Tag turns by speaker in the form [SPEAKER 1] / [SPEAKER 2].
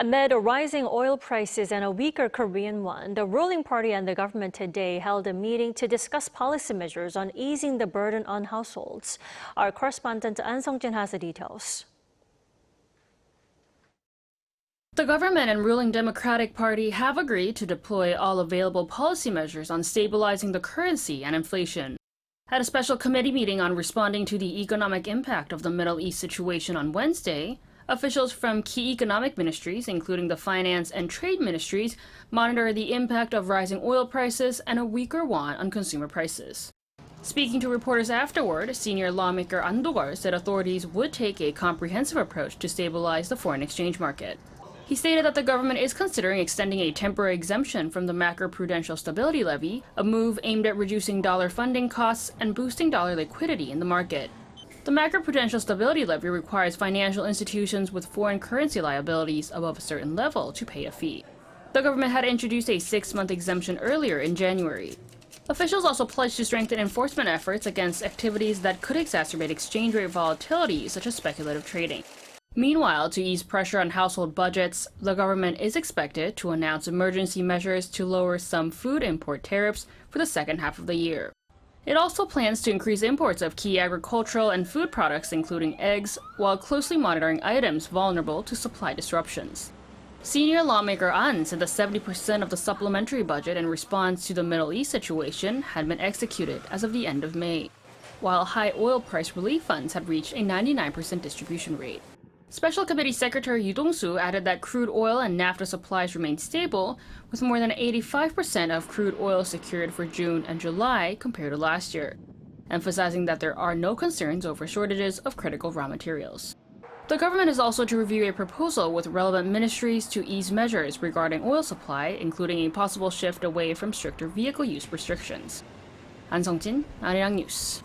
[SPEAKER 1] Amid rising oil prices and a weaker Korean won, the ruling party and the government today held a meeting to discuss policy measures on easing the burden on households. Our correspondent Ahn Sung-jin has the details.
[SPEAKER 2] The government and ruling Democratic Party have agreed to deploy all available policy measures on stabilizing the currency and inflation. At a special committee meeting on responding to the economic impact of the Middle East situation on Wednesday, officials from key economic ministries, including the finance and trade ministries, monitor the impact of rising oil prices and a weaker won on consumer prices. Speaking to reporters afterward, senior lawmaker Ahn Do-geol said authorities would take a comprehensive approach to stabilize the foreign exchange market. He stated that the government is considering extending a temporary exemption from the macroprudential stability levy, a move aimed at reducing dollar funding costs and boosting dollar liquidity in the market. The macroprudential stability levy requires financial institutions with foreign currency liabilities above a certain level to pay a fee. The government had introduced a 6-month exemption earlier in January. Officials also pledged to strengthen enforcement efforts against activities that could exacerbate exchange rate volatility, such as speculative trading. Meanwhile, to ease pressure on household budgets, the government is expected to announce emergency measures to lower some food import tariffs for the second half of the year. It also plans to increase imports of key agricultural and food products, including eggs, while closely monitoring items vulnerable to supply disruptions. Senior lawmaker Ahn said that 70% of the supplementary budget in response to the Middle East situation had been executed as of the end of May, while high oil price relief funds had reached a 99% distribution rate. Special Committee Secretary Yoo Dong-soo added that crude oil and naphtha supplies remain stable, with more than 85% of crude oil secured for June and July compared to last year, emphasizing that there are no concerns over shortages of critical raw materials. The government is also to review a proposal with relevant ministries to ease measures regarding oil supply, including a possible shift away from stricter vehicle use restrictions. Ahn Sung-jin, Arirang News.